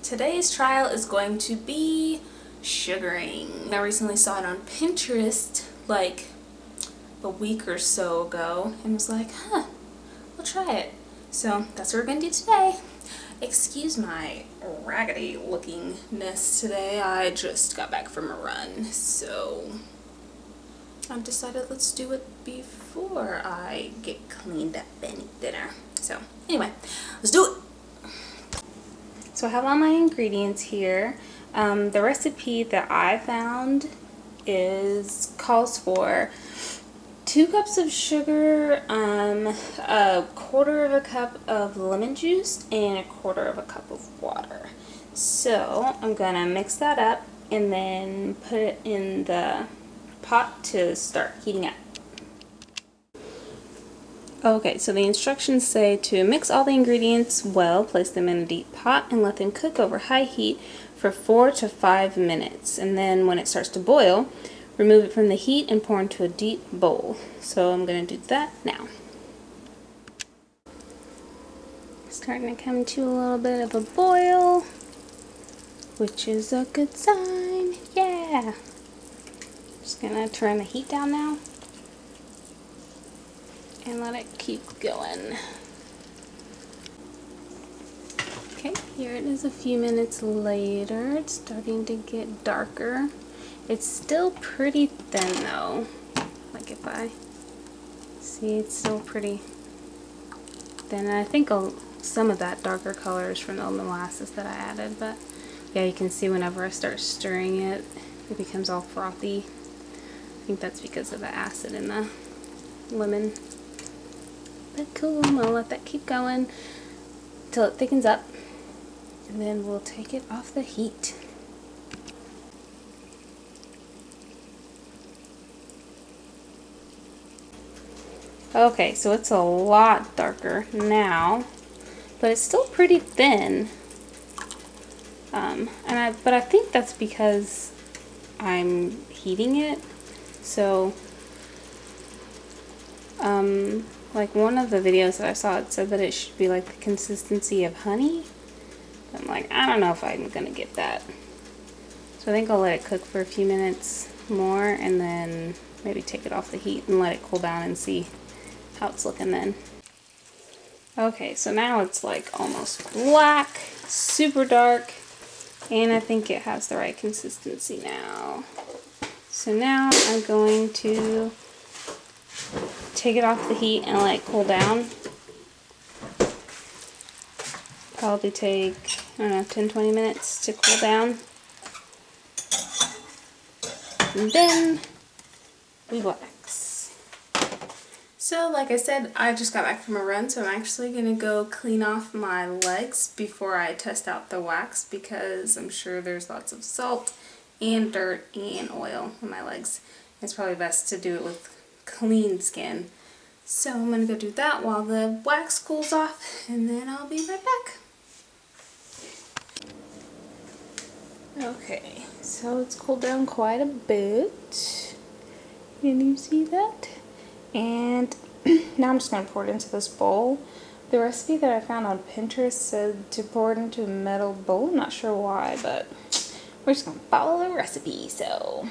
Today's trial is going to be sugaring. I recently saw it on Pinterest like a week or so ago and was like, huh, we'll try it. So that's what we're going to do today. Excuse my raggedy lookingness today. I just got back from a run, so I've decided let's do it before I get cleaned up and eat dinner. So anyway, let's do it. So I have all my ingredients here. The recipe that I found calls for 2 cups of sugar, a quarter of a cup of lemon juice, and a quarter of a cup of water. So I'm gonna mix that up and then put it in the pot to start heating up. Okay, so the instructions say to mix all the ingredients well, place them in a deep pot, and let them cook over high heat for 4 to 5 minutes. And then when it starts to boil, remove it from the heat and pour into a deep bowl. So I'm going to do that now. Starting to come to a little bit of a boil, which is a good sign. Yeah! Just going to turn the heat down now and let it keep going. Okay, here it is a few minutes later. It's starting to get darker. It's still pretty thin though. Like if I see, it's still pretty thin. And I think some of that darker color is from the molasses that I added, but yeah, you can see whenever I start stirring it, it becomes all frothy. I think that's because of the acid in the lemon. But cool, I'm gonna let that keep going till it thickens up, and then we'll take it off the heat. Okay, so it's a lot darker now, but it's still pretty thin. But I think that's because I'm heating it. So, like one of the videos that I saw, it said that it should be like the consistency of honey. I'm like, I don't know if I'm gonna get that. So I think I'll let it cook for a few minutes more and then maybe take it off the heat and let it cool down and see how it's looking then. Okay, so now it's like almost black, super dark, and I think it has the right consistency now. So now I'm going to take it off the heat and let it cool down. Probably take, I don't know, 10-20 minutes to cool down. And then we wax. So like I said, I just got back from a run, so I'm actually going to go clean off my legs before I test out the wax, because I'm sure there's lots of salt and dirt and oil on my legs. It's probably best to do it with clean skin. So I'm going to go do that while the wax cools off, and then I'll be right back. Okay, so it's cooled down quite a bit. Can you see that? And now I'm just going to pour it into this bowl. The recipe that I found on Pinterest said to pour it into a metal bowl. I'm not sure why, but we're just going to follow the recipe, so.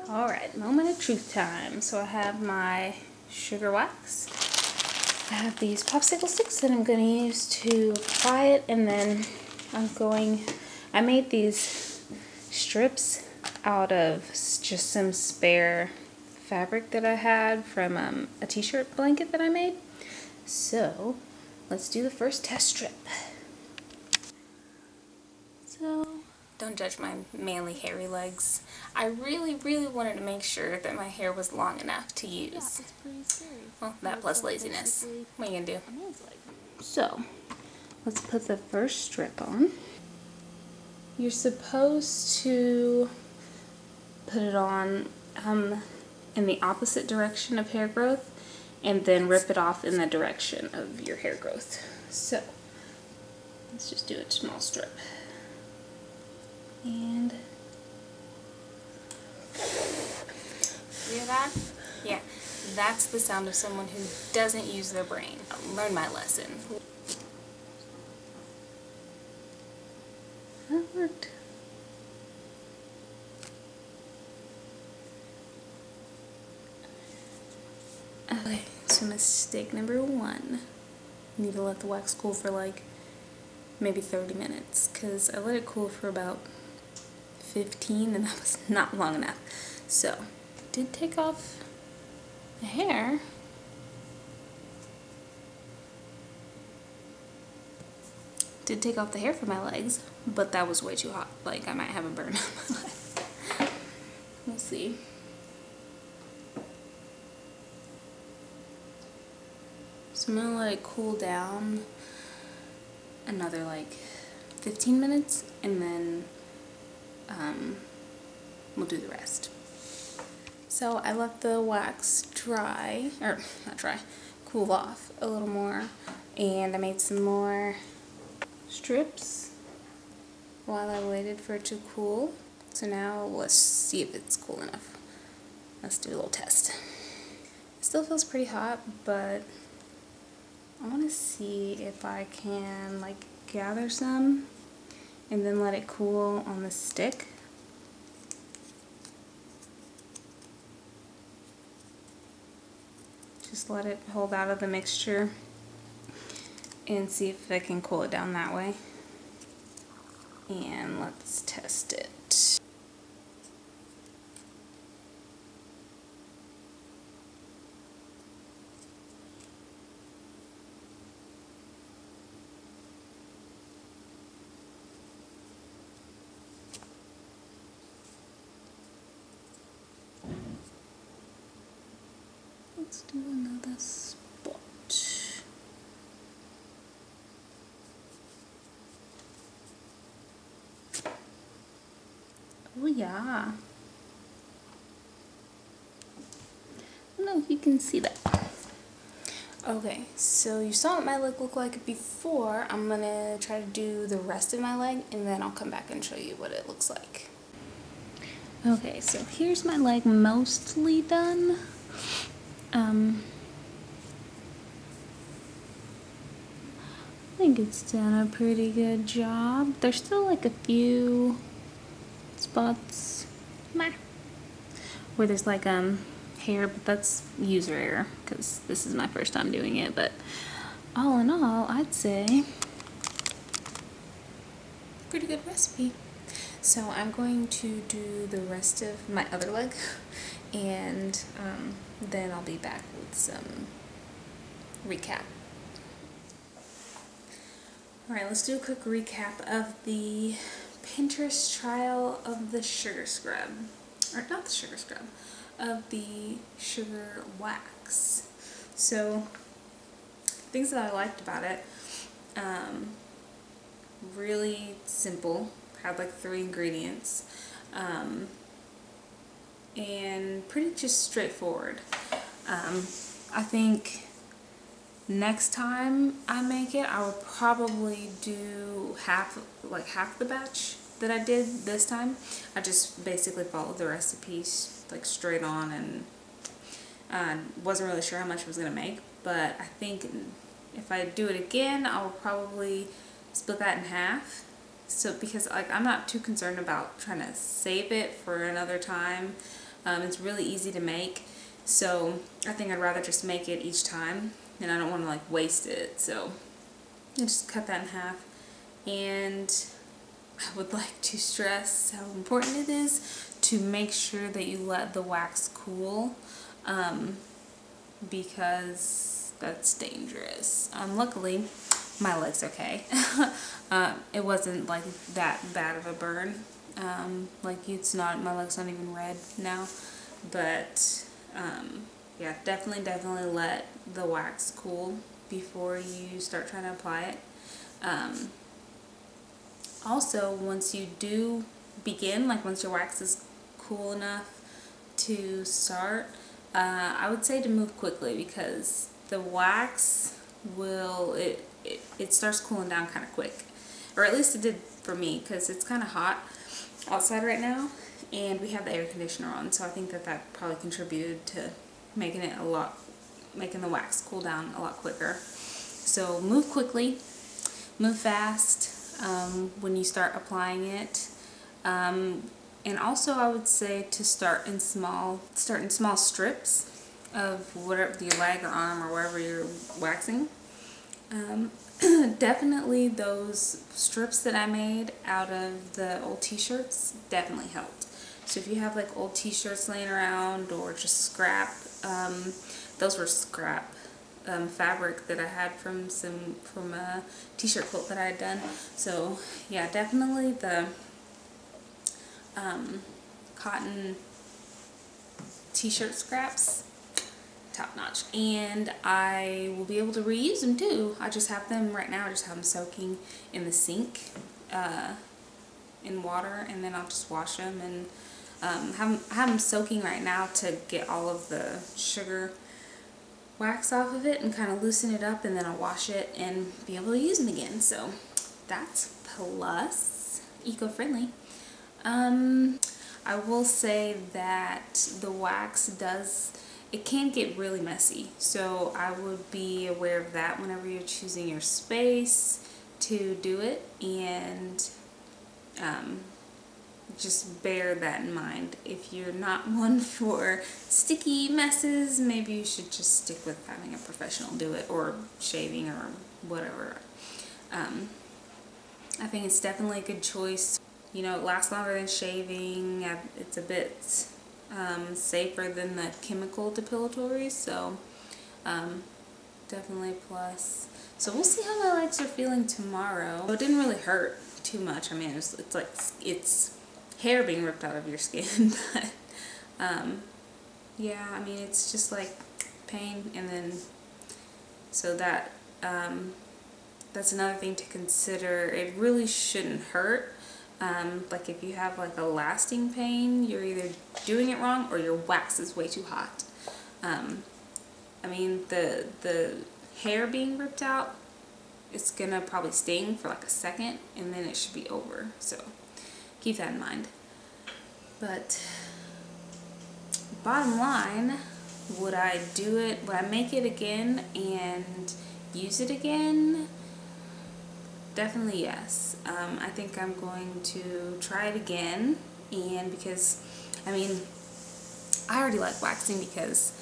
Alright, moment of truth time. So I have my sugar wax. I have these popsicle sticks that I'm going to use to apply it, and then I made these strips out of just some spare fabric that I had from a t-shirt blanket that I made. So let's do the first test strip. So don't judge my manly hairy legs. I really wanted to make sure that my hair was long enough to use. Yeah, it's pretty scary. Well, that plus laziness. What are you gonna do? So let's put the first strip on. You're supposed to put it on in the opposite direction of hair growth, and then rip it off in the direction of your hair growth. So let's just do a small strip. And hear that? Yeah. That's the sound of someone who doesn't use their brain. Learn my lesson. That worked. Okay, so mistake number 1. You need to let the wax cool for like maybe 30 minutes because I let it cool for about 15 and that was not long enough. So, did take off the hair. Did take off the hair from my legs, but that was way too hot. Like, I might have a burn on my leg. We'll see. So I'm gonna let it cool down another like 15 minutes and then we'll do the rest. So I let the wax dry, or not dry, cool off a little more, and I made some more strips while I waited for it to cool. So now let's see if it's cool enough. Let's do a little test. It still feels pretty hot, but I want to see if I can like gather some and then let it cool on the stick. Just let it hold out of the mixture and see if I can cool it down that way. And let's test it. Let's do another spot. Oh yeah. I don't know if you can see that. Okay, so you saw what my leg looked like before. I'm gonna try to do the rest of my leg and then I'll come back and show you what it looks like. Okay, so here's my leg mostly done. I think it's done a pretty good job. There's still like a few spots where there's like hair, but that's user error because this is my first time doing it. But all in all, I'd say pretty good recipe. So I'm going to do the rest of my other leg and then I'll be back with some recap. Alright, let's do a quick recap of the Pinterest trial of the sugar scrub. Or not the sugar scrub, of the sugar wax. So, things that I liked about it, really simple, had like 3 ingredients, and pretty just straightforward. I think next time I make it, I will probably do half the batch that I did this time. I just basically followed the recipes like straight on and wasn't really sure how much I was gonna make, but I think if I do it again, I'll probably split that in half. So because like I'm not too concerned about trying to save it for another time. It's really easy to make, so I think I'd rather just make it each time, and I don't want to like waste it. So I just cut that in half, and I would like to stress how important it is to make sure that you let the wax cool, because that's dangerous. Luckily, my leg's okay. It wasn't like that bad of a burn. Like it's not, my leg's not even red now, but yeah, definitely let the wax cool before you start trying to apply it. Also, once you do begin, like once your wax is cool enough to start, I would say to move quickly, because the wax will, it starts cooling down kind of quick, or at least it did for me, because it's kind of hot outside right now and we have the air conditioner on, so I think that probably contributed to making the wax cool down a lot quicker. So move quickly, move fast when you start applying it. And also I would say to start in small strips of whatever your leg or arm or wherever you're waxing. Definitely those strips that I made out of the old t-shirts definitely helped. So if you have like old t-shirts laying around or just scrap, those were scrap fabric that I had from a t-shirt quilt that I had done. So yeah, definitely the cotton t-shirt scraps, top notch. And I will be able to reuse them too. I just have them right now, I just have them soaking in the sink in water, and then I'll just wash them and have them soaking right now to get all of the sugar wax off of it and kind of loosen it up, and then I'll wash it and be able to use them again. So that's plus eco-friendly. I will say that the wax it can get really messy, so I would be aware of that whenever you're choosing your space to do it, and just bear that in mind. If you're not one for sticky messes, maybe you should just stick with having a professional do it, or shaving or whatever. I think it's definitely a good choice. You know, it lasts longer than shaving. It's a bit safer than the chemical depilatories, so definitely a plus. So we'll see how my legs are feeling tomorrow. It didn't really hurt too much. I mean, it's like it's hair being ripped out of your skin, but yeah, I mean, it's just like pain, and then so that's another thing to consider. It really shouldn't hurt. Like if you have like a lasting pain, you're either doing it wrong or your wax is way too hot. I mean, the hair being ripped out, it's gonna probably sting for like a second, and then it should be over. So keep that in mind. But bottom line, would I do it? Would I make it again and use it again? Definitely yes. I think I'm going to try it again, and because, I mean, I already like waxing because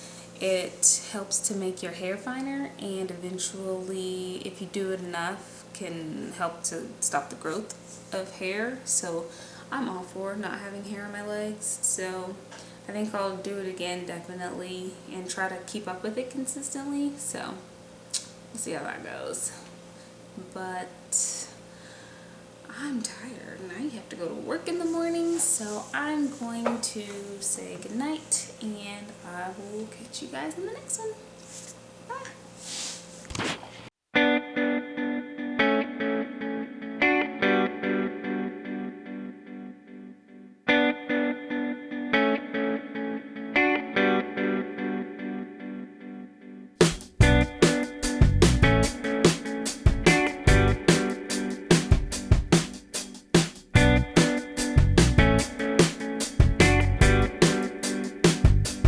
it helps to make your hair finer, and eventually, if you do it enough, can help to stop the growth of hair. So I'm all for not having hair on my legs. So I think I'll do it again definitely, and try to keep up with it consistently. So we'll see how that goes. But I'm tired and I have to go to work in the morning, so I'm going to say goodnight, and I will catch you guys in the next one.